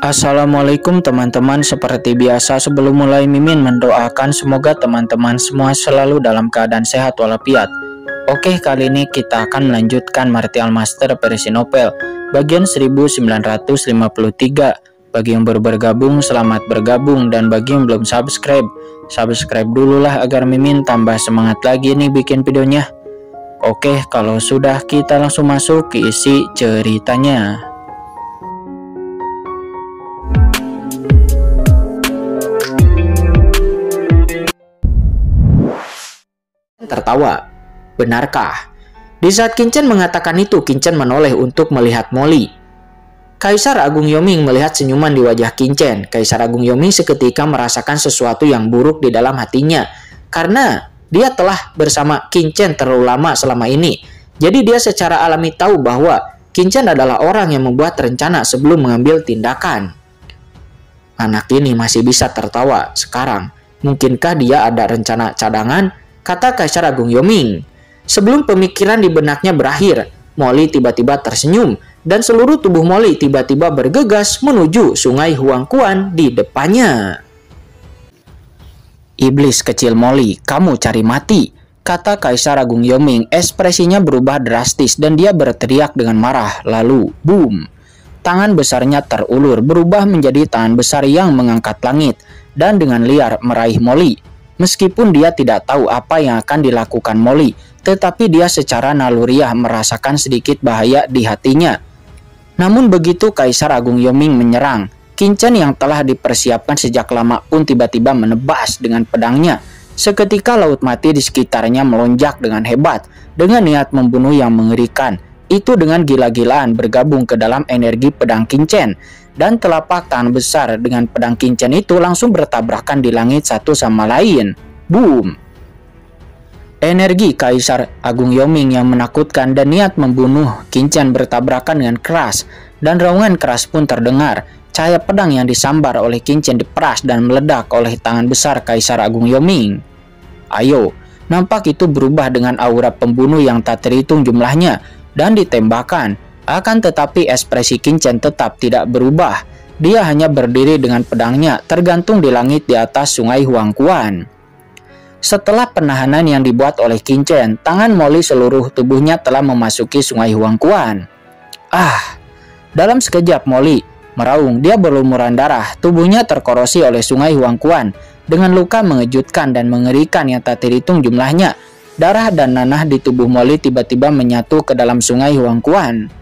Assalamualaikum teman-teman, seperti biasa sebelum mulai Mimin mendoakan semoga teman-teman semua selalu dalam keadaan sehat walafiat. Oke, kali ini kita akan melanjutkan Martial Master versi novel bagian 1953. Bagi yang baru bergabung, selamat bergabung, dan bagi yang belum subscribe dulu lah agar Mimin tambah semangat lagi nih bikin videonya. Oke, kalau sudah kita langsung masuk ke isi ceritanya. Tertawa. Benarkah? Di saat Qingchen mengatakan itu, Qingchen menoleh untuk melihat Molly. Kaisar Agung Yoming melihat senyuman di wajah Qingchen. Kaisar Agung Yoming seketika merasakan sesuatu yang buruk di dalam hatinya, karena dia telah bersama Qingchen terlalu lama selama ini. Jadi dia secara alami tahu bahwa Qingchen adalah orang yang membuat rencana sebelum mengambil tindakan. Anak ini masih bisa tertawa sekarang. Mungkinkah dia ada rencana cadangan? Kata Kaisar Agung Yoming. Sebelum pemikiran di benaknya berakhir, Molly tiba-tiba tersenyum dan seluruh tubuh Molly tiba-tiba bergegas menuju sungai Huangquan di depannya. Iblis kecil Molly, kamu cari mati, kata Kaisar Agung Yoming. Ekspresinya berubah drastis dan dia berteriak dengan marah. Lalu, boom! Tangan besarnya terulur berubah menjadi tangan besar yang mengangkat langit dan dengan liar meraih Molly. Meskipun dia tidak tahu apa yang akan dilakukan Molly, tetapi dia secara naluriah merasakan sedikit bahaya di hatinya. Namun begitu Kaisar Agung Yoming menyerang, Qingchen yang telah dipersiapkan sejak lama pun tiba-tiba menebas dengan pedangnya. Seketika laut mati di sekitarnya melonjak dengan hebat, dengan niat membunuh yang mengerikan. Itu dengan gila-gilaan bergabung ke dalam energi pedang Qingchen. Dan telapak tangan besar dengan pedang Qingchen itu langsung bertabrakan di langit satu sama lain. Boom! Energi Kaisar Agung Yoming yang menakutkan dan niat membunuh Qingchen bertabrakan dengan keras, dan raungan keras pun terdengar. Cahaya pedang yang disambar oleh Qingchen diperas dan meledak oleh tangan besar Kaisar Agung Yoming. Ayo, nampak itu berubah dengan aura pembunuh yang tak terhitung jumlahnya dan ditembakkan. Akan tetapi ekspresi Qingchen tetap tidak berubah. Dia hanya berdiri dengan pedangnya tergantung di langit di atas sungai Huangquan. Setelah penahanan yang dibuat oleh Qingchen, tangan Molly seluruh tubuhnya telah memasuki sungai Huangquan. Dalam sekejap Molly meraung, dia berlumuran darah, tubuhnya terkorosi oleh sungai Huangquan dengan luka mengejutkan dan mengerikan yang tak terhitung jumlahnya. Darah dan nanah di tubuh Molly tiba-tiba menyatu ke dalam sungai Huangquan.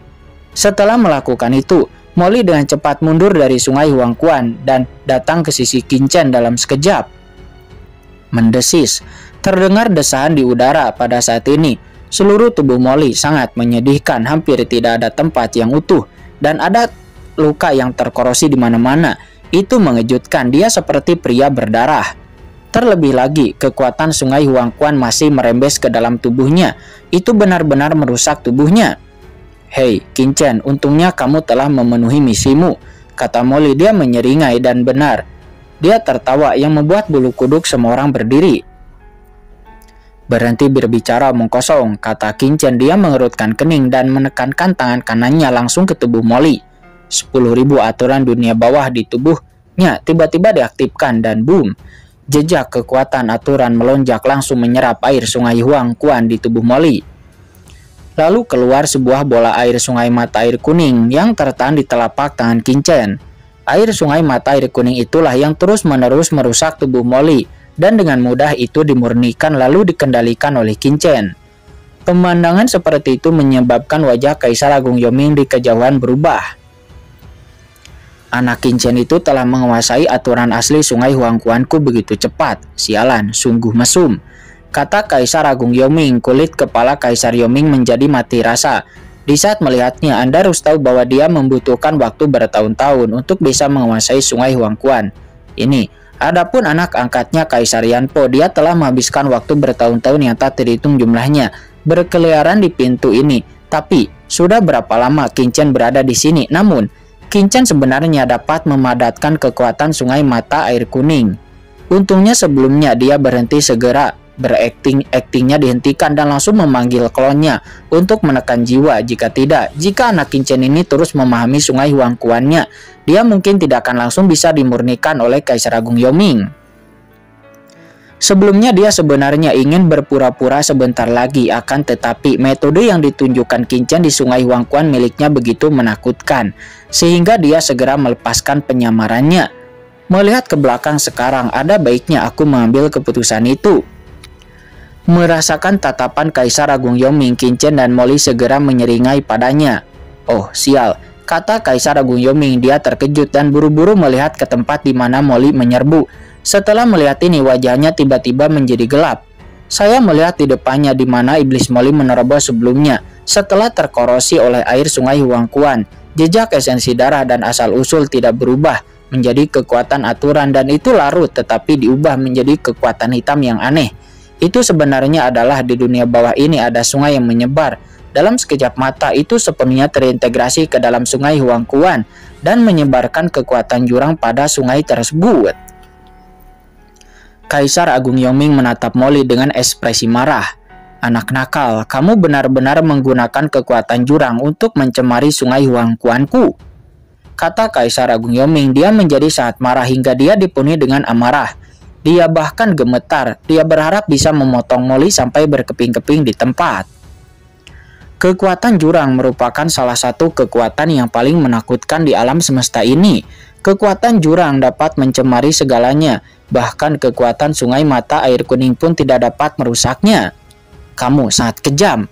Setelah melakukan itu, Molly dengan cepat mundur dari sungai Huangquan dan datang ke sisi Qingchen dalam sekejap. Mendesis, terdengar desahan di udara pada saat ini. Seluruh tubuh Molly sangat menyedihkan, hampir tidak ada tempat yang utuh dan ada luka yang terkorosi di mana-mana. Itu mengejutkan, dia seperti pria berdarah. Terlebih lagi, kekuatan sungai Huangquan masih merembes ke dalam tubuhnya. Itu benar-benar merusak tubuhnya. Hei, Qingchen, untungnya kamu telah memenuhi misimu, kata Molly. Dia menyeringai dan benar. Dia tertawa yang membuat bulu kuduk semua orang berdiri. Berhenti berbicara omong kosong, kata Qingchen. Dia mengerutkan kening dan menekankan tangan kanannya langsung ke tubuh Molly. 10.000 aturan dunia bawah di tubuhnya tiba-tiba diaktifkan dan boom! Jejak kekuatan aturan melonjak langsung menyerap air sungai Huangquan di tubuh Molly. Lalu keluar sebuah bola air sungai mata air kuning yang tertahan di telapak tangan Qingchen. Air sungai mata air kuning itulah yang terus-menerus merusak tubuh Molly, dan dengan mudah itu dimurnikan lalu dikendalikan oleh Qingchen. Pemandangan seperti itu menyebabkan wajah Kaisar Agung Yoming di kejauhan berubah. Anak Qingchen itu telah menguasai aturan asli sungai Huangquanku begitu cepat. Sialan, sungguh mesum, kata Kaisar Agung Yoming. Kulit kepala Kaisar Yoming menjadi mati rasa. Di saat melihatnya, Anda harus tahu bahwa dia membutuhkan waktu bertahun-tahun untuk bisa menguasai sungai Huangquan ini. Adapun anak angkatnya Kaisar Yanpo, dia telah menghabiskan waktu bertahun-tahun yang tak terhitung jumlahnya berkeliaran di pintu ini. Tapi, sudah berapa lama Qingchen berada di sini? Namun, Qingchen sebenarnya dapat memadatkan kekuatan sungai mata air kuning. Untungnya sebelumnya dia berhenti segera Beraktingnya dihentikan dan langsung memanggil klonnya untuk menekan jiwa. Jika anak Qinchen ini terus memahami Sungai Huangquan-nya, dia mungkin tidak akan langsung bisa dimurnikan oleh Kaisar Agung Yoming. Sebelumnya dia sebenarnya ingin berpura-pura sebentar lagi, akan tetapi metode yang ditunjukkan Qinchen di Sungai Huangquan miliknya begitu menakutkan, sehingga dia segera melepaskan penyamarannya. Melihat ke belakang sekarang, ada baiknya aku mengambil keputusan itu. Merasakan tatapan Kaisar Agung Yoming, Qinchen dan Molly segera menyeringai padanya. "Oh, sial," kata Kaisar Agung Yoming. Dia terkejut dan buru-buru melihat ke tempat di mana Molly menyerbu. Setelah melihat ini, wajahnya tiba-tiba menjadi gelap. Saya melihat di depannya di mana iblis Molly menerobos sebelumnya. Setelah terkorosi oleh air Sungai Huangquan, jejak esensi darah dan asal-usul tidak berubah menjadi kekuatan aturan, dan itu larut tetapi diubah menjadi kekuatan hitam yang aneh. Itu sebenarnya adalah di dunia bawah ini ada sungai yang menyebar. Dalam sekejap mata itu sepenuhnya terintegrasi ke dalam Sungai Huangquan dan menyebarkan kekuatan jurang pada sungai tersebut. Kaisar Agung Yoming menatap Molly dengan ekspresi marah. "Anak nakal, kamu benar-benar menggunakan kekuatan jurang untuk mencemari Sungai Huangquanku," kata Kaisar Agung Yoming. Dia menjadi sangat marah hingga dia dipenuhi dengan amarah. Dia bahkan gemetar. Dia berharap bisa memotong Molly sampai berkeping-keping di tempat. Kekuatan jurang merupakan salah satu kekuatan yang paling menakutkan di alam semesta ini. Kekuatan jurang dapat mencemari segalanya. Bahkan kekuatan sungai mata air kuning pun tidak dapat merusaknya. Kamu sangat kejam.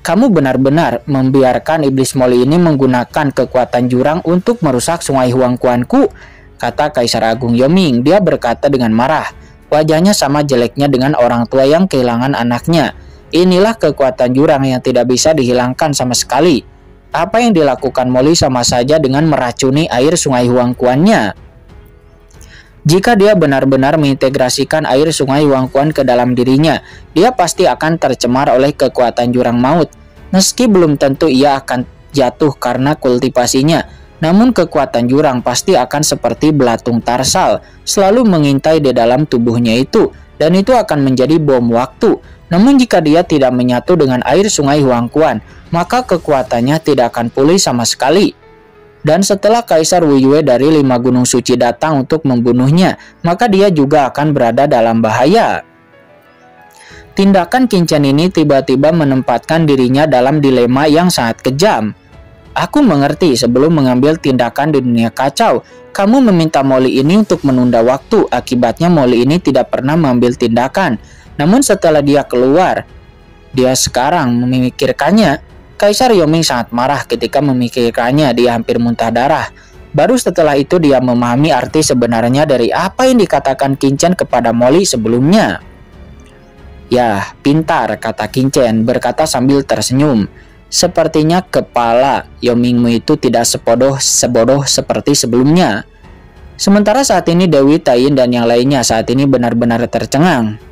Kamu benar-benar membiarkan iblis Molly ini menggunakan kekuatan jurang untuk merusak Sungai Huangquanku, kata Kaisar Agung Yoming. Dia berkata dengan marah. Wajahnya sama jeleknya dengan orang tua yang kehilangan anaknya. Inilah kekuatan jurang yang tidak bisa dihilangkan sama sekali. Apa yang dilakukan Molly sama saja dengan meracuni air Sungai Huangquan-nya. Jika dia benar-benar mengintegrasikan air Sungai Huangquan ke dalam dirinya, dia pasti akan tercemar oleh kekuatan jurang maut. Meski belum tentu ia akan jatuh karena kultivasinya, namun kekuatan jurang pasti akan seperti belatung tarsal, selalu mengintai di dalam tubuhnya itu, dan itu akan menjadi bom waktu. Namun jika dia tidak menyatu dengan air Sungai Huangquan, maka kekuatannya tidak akan pulih sama sekali. Dan setelah Kaisar Wu Yue dari 5 gunung suci datang untuk membunuhnya, maka dia juga akan berada dalam bahaya. Tindakan Qinchen ini tiba-tiba menempatkan dirinya dalam dilema yang sangat kejam. Aku mengerti, sebelum mengambil tindakan di dunia kacau, kamu meminta Molly ini untuk menunda waktu. Akibatnya Molly ini tidak pernah mengambil tindakan. Namun setelah dia keluar, dia sekarang memikirkannya. Kaisar Yoming sangat marah ketika memikirkannya. Dia hampir muntah darah. Baru setelah itu dia memahami arti sebenarnya dari apa yang dikatakan Qinchen kepada Molly sebelumnya. Ya, pintar, kata Qinchen berkata sambil tersenyum. Sepertinya kepala Yomingmu itu tidak sebodoh seperti sebelumnya. Sementara saat ini Dewi Taiyin dan yang lainnya saat ini benar-benar tercengang.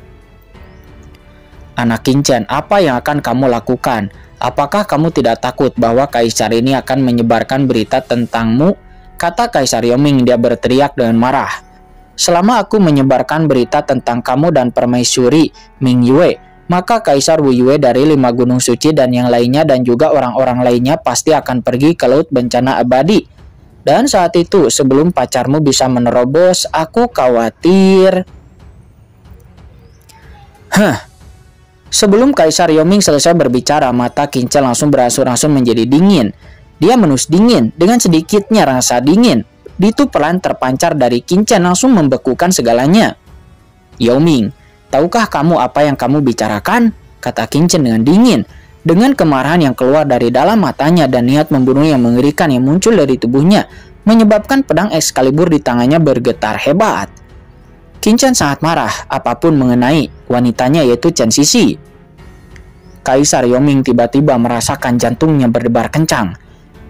Anak Qinchen, apa yang akan kamu lakukan? Apakah kamu tidak takut bahwa Kaisar ini akan menyebarkan berita tentangmu? Kata Kaisar Yoming. Dia berteriak dengan marah. Selama aku menyebarkan berita tentang kamu dan permaisuri Ming Yue, maka Kaisar Wu Yue dari 5 gunung suci dan yang lainnya dan juga orang-orang lainnya pasti akan pergi ke laut bencana abadi. Dan saat itu sebelum pacarmu bisa menerobos, aku khawatir. Sebelum Kaisar Yoming selesai berbicara, mata Qinchen langsung berangsur-angsur menjadi dingin. Dia menus dingin, dengan sedikitnya rasa dingin. Itu perlahan terpancar dari Qinchen langsung membekukan segalanya. Yoming, tahukah kamu apa yang kamu bicarakan? Kata Qinchen dengan dingin. Dengan kemarahan yang keluar dari dalam matanya dan niat membunuh yang mengerikan yang muncul dari tubuhnya, menyebabkan pedang Excalibur di tangannya bergetar hebat. Qinchen sangat marah apapun mengenai wanitanya yaitu Chen Sisi. Kaisar Yoming tiba-tiba merasakan jantungnya berdebar kencang.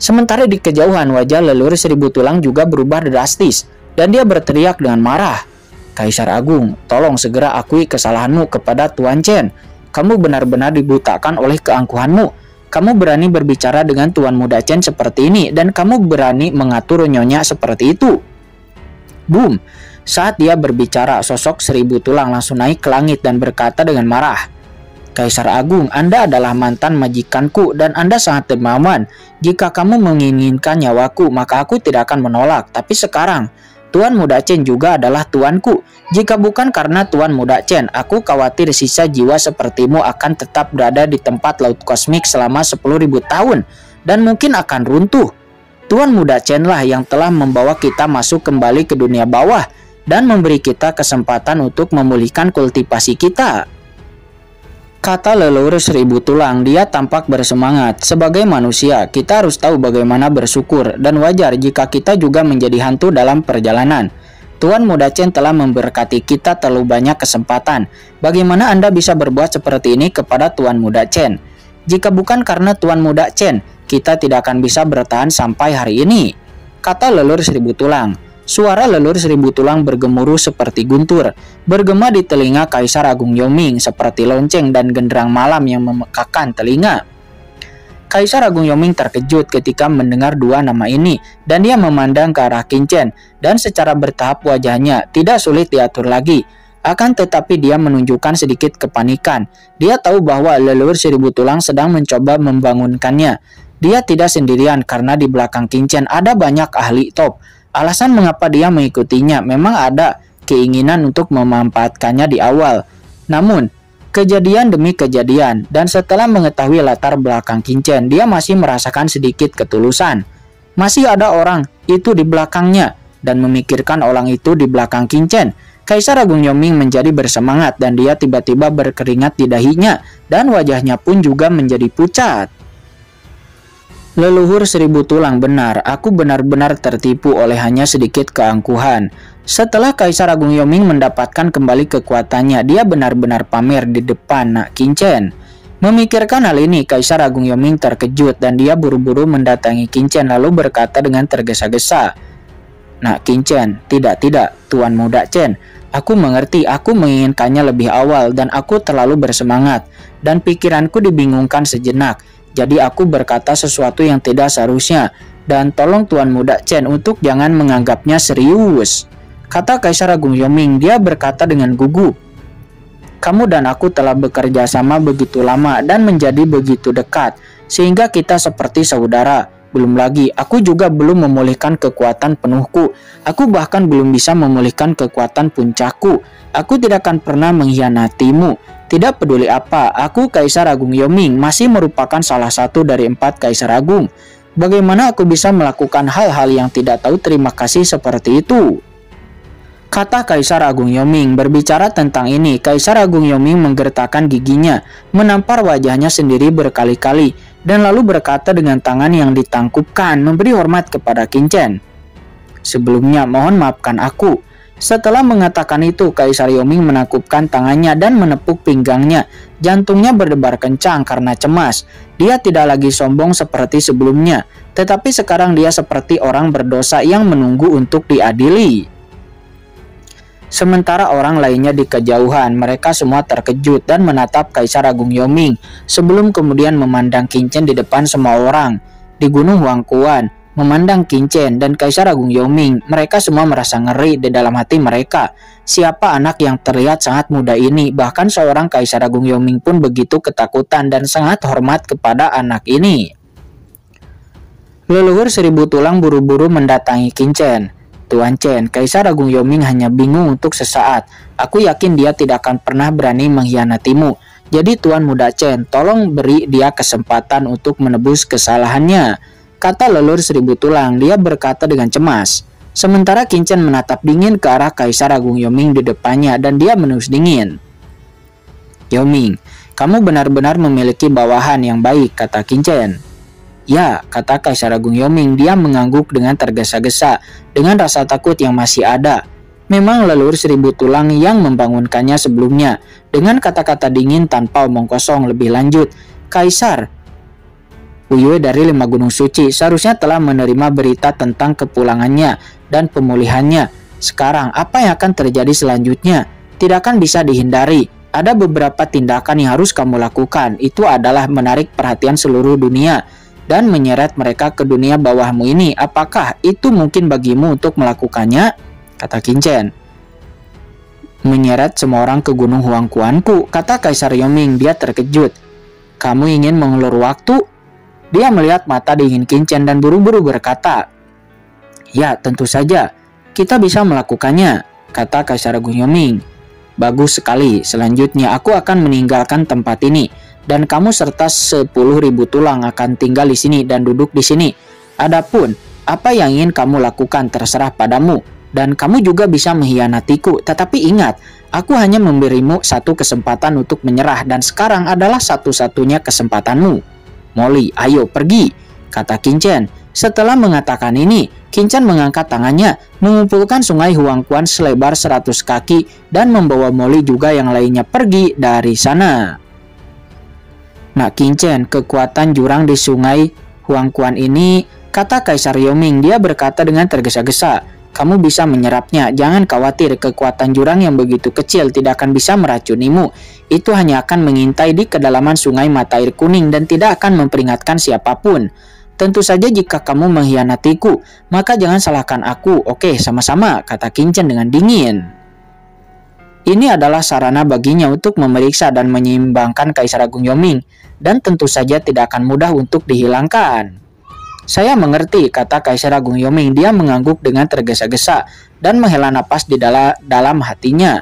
Sementara di kejauhan wajah leluhur 1000 tulang juga berubah drastis dan dia berteriak dengan marah. Kaisar Agung, tolong segera akui kesalahanmu kepada Tuan Chen. Kamu benar-benar dibutakan oleh keangkuhanmu. Kamu berani berbicara dengan Tuan Muda Chen seperti ini dan kamu berani mengatur nyonya seperti itu. Boom. Saat dia berbicara, sosok 1000 tulang langsung naik ke langit dan berkata dengan marah, "Kaisar Agung, Anda adalah mantan majikanku dan Anda sangat dermawan. Jika kamu menginginkan nyawaku, maka aku tidak akan menolak. Tapi sekarang, Tuan Muda Chen juga adalah tuanku. Jika bukan karena Tuan Muda Chen, aku khawatir sisa jiwa sepertimu akan tetap berada di tempat laut kosmik selama 10.000 tahun dan mungkin akan runtuh. Tuan Muda Chen lah yang telah membawa kita masuk kembali ke dunia bawah dan memberi kita kesempatan untuk memulihkan kultivasi kita," kata leluhur 1000 tulang. Dia tampak bersemangat. "Sebagai manusia, kita harus tahu bagaimana bersyukur dan wajar jika kita juga menjadi hantu dalam perjalanan. Tuan Muda Chen telah memberkati kita terlalu banyak kesempatan. Bagaimana Anda bisa berbuat seperti ini kepada Tuan Muda Chen? Jika bukan karena Tuan Muda Chen, kita tidak akan bisa bertahan sampai hari ini," kata leluhur 1000 tulang. Suara leluhur 1000 tulang bergemuruh seperti guntur, bergema di telinga Kaisar Agung Yoming seperti lonceng dan genderang malam yang memekakan telinga. Kaisar Agung Yoming terkejut ketika mendengar dua nama ini, dan dia memandang ke arah Qin Chen, dan secara bertahap wajahnya tidak sulit diatur lagi. Akan tetapi dia menunjukkan sedikit kepanikan. Dia tahu bahwa leluhur 1000 tulang sedang mencoba membangunkannya. Dia tidak sendirian karena di belakang Qin Chen ada banyak ahli top. Alasan mengapa dia mengikutinya memang ada keinginan untuk memanfaatkannya di awal. Namun, kejadian demi kejadian, dan setelah mengetahui latar belakang Qin Chen, dia masih merasakan sedikit ketulusan. Masih ada orang itu di belakangnya, dan memikirkan orang itu di belakang Qin Chen. Kaisar Agung Yoming menjadi bersemangat dan dia tiba-tiba berkeringat di dahinya, dan wajahnya pun juga menjadi pucat. "Leluhur 1000 tulang, benar, aku benar-benar tertipu oleh hanya sedikit keangkuhan." Setelah Kaisar Agung Yoming mendapatkan kembali kekuatannya, dia benar-benar pamer di depan Nak Qin Chen. Memikirkan hal ini, Kaisar Agung Yoming terkejut dan dia buru-buru mendatangi Qin Chen lalu berkata dengan tergesa-gesa, "Nak Qin Chen, tidak, Tuan Muda Chen. Aku mengerti, aku menginginkannya lebih awal dan aku terlalu bersemangat dan pikiranku dibingungkan sejenak. Jadi aku berkata sesuatu yang tidak seharusnya, dan tolong Tuan Muda Chen untuk jangan menganggapnya serius," kata Kaisar Agung Yoming. Dia berkata dengan gugup, "Kamu dan aku telah bekerja sama begitu lama dan menjadi begitu dekat, sehingga kita seperti saudara. Belum lagi, aku juga belum memulihkan kekuatan penuhku. Aku bahkan belum bisa memulihkan kekuatan puncakku. Aku tidak akan pernah mengkhianatimu. Tidak peduli apa, aku Kaisar Agung Yoming masih merupakan salah satu dari 4 Kaisar Agung. Bagaimana aku bisa melakukan hal-hal yang tidak tahu terima kasih seperti itu?" kata Kaisar Agung Yoming. Berbicara tentang ini, Kaisar Agung Yoming menggertakkan giginya, menampar wajahnya sendiri berkali-kali, dan lalu berkata dengan tangan yang ditangkupkan memberi hormat kepada Qin Chen, "Sebelumnya mohon maafkan aku." Setelah mengatakan itu, Kaisar Yoming menakupkan tangannya dan menepuk pinggangnya. Jantungnya berdebar kencang karena cemas. Dia tidak lagi sombong seperti sebelumnya, tetapi sekarang dia seperti orang berdosa yang menunggu untuk diadili. Sementara orang lainnya di kejauhan, mereka semua terkejut dan menatap Kaisar Agung Yoming sebelum kemudian memandang Qin Chen di depan semua orang. Di Gunung Huangquan, memandang Qin Chen dan Kaisar Agung Yoming, mereka semua merasa ngeri di dalam hati mereka. Siapa anak yang terlihat sangat muda ini? Bahkan seorang Kaisar Agung Yoming pun begitu ketakutan dan sangat hormat kepada anak ini. Leluhur 1000 tulang buru-buru mendatangi Qin Chen. "Tuan Chen, Kaisar Agung Yoming hanya bingung untuk sesaat. Aku yakin dia tidak akan pernah berani mengkhianatimu. Jadi Tuan Muda Chen, tolong beri dia kesempatan untuk menebus kesalahannya," kata leluhur 1000 tulang. Dia berkata dengan cemas. Sementara Qin Chen menatap dingin ke arah Kaisar Agung Yoming di depannya dan dia menus dingin. "Yoming, kamu benar-benar memiliki bawahan yang baik," kata Qin Chen. "Ya," kata Kaisar Agung Yoming. Dia mengangguk dengan tergesa-gesa dengan rasa takut yang masih ada. Memang leluhur 1000 tulang yang membangunkannya sebelumnya. Dengan kata-kata dingin tanpa omong kosong lebih lanjut, "Kaisar, Uyue dari 5 Gunung Suci seharusnya telah menerima berita tentang kepulangannya dan pemulihannya. Sekarang apa yang akan terjadi selanjutnya? Tidak akan bisa dihindari. Ada beberapa tindakan yang harus kamu lakukan. Itu adalah menarik perhatian seluruh dunia dan menyeret mereka ke dunia bawahmu ini. Apakah itu mungkin bagimu untuk melakukannya?" kata Qin Chen. Menyeret semua orang ke Gunung Huangquanku, kata Kaisar Yoming. Dia terkejut. Kamu ingin mengulur waktu? Dia melihat mata dingin Qin Chen dan buru-buru berkata, ya, tentu saja. Kita bisa melakukannya, kata Kaisar Agung Yoming. Bagus sekali. Selanjutnya aku akan meninggalkan tempat ini. Dan kamu serta 10.000 tulang akan tinggal di sini dan duduk di sini. Adapun apa yang ingin kamu lakukan terserah padamu. Dan kamu juga bisa mengkhianatiku. Tetapi ingat, aku hanya memberimu satu kesempatan untuk menyerah. Dan sekarang adalah satu-satunya kesempatanmu. Molly, ayo pergi, kata Qin Chen. Setelah mengatakan ini, Qin Chen mengangkat tangannya, mengumpulkan sungai Huangquan selebar 100 kaki dan membawa Molly juga yang lainnya pergi dari sana. Nah, Qin Chen, kekuatan jurang di sungai Huangquan ini, kata Kaisar Yoming. Dia berkata dengan tergesa-gesa, kamu bisa menyerapnya, jangan khawatir, kekuatan jurang yang begitu kecil tidak akan bisa meracunimu. Itu hanya akan mengintai di kedalaman sungai mata air kuning dan tidak akan memperingatkan siapapun. Tentu saja jika kamu mengkhianatiku, maka jangan salahkan aku. Oke, sama-sama, kata Qin Chen dengan dingin. Ini adalah sarana baginya untuk memeriksa dan menyeimbangkan Kaisar Agung Yoming, dan tentu saja tidak akan mudah untuk dihilangkan. Saya mengerti, kata Kaisar Agung Yoming. Dia mengangguk dengan tergesa-gesa dan menghela napas di dalam hatinya.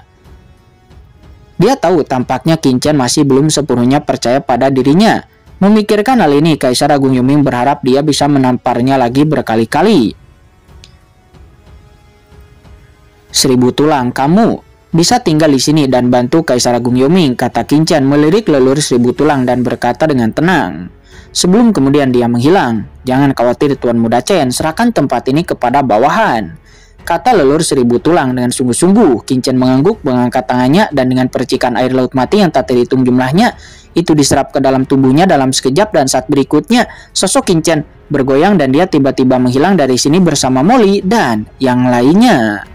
Dia tahu tampaknya Qin Chen masih belum sepenuhnya percaya pada dirinya. Memikirkan hal ini, Kaisar Agung Yoming berharap dia bisa menamparnya lagi berkali-kali. 1000 tulang, kamu bisa tinggal di sini dan bantu Kaisar Agung Yoming, kata Qin Chen melirik leluhur 1000 tulang dan berkata dengan tenang. Sebelum kemudian dia menghilang. Jangan khawatir Tuan Muda Chen, serahkan tempat ini kepada bawahan, kata leluhur 1000 tulang dengan sungguh-sungguh. Qin Chen mengangguk, mengangkat tangannya, dan dengan percikan air laut mati yang tak terhitung jumlahnya, itu diserap ke dalam tubuhnya dalam sekejap, dan saat berikutnya sosok Qin Chen bergoyang dan dia tiba-tiba menghilang dari sini bersama Molly dan yang lainnya.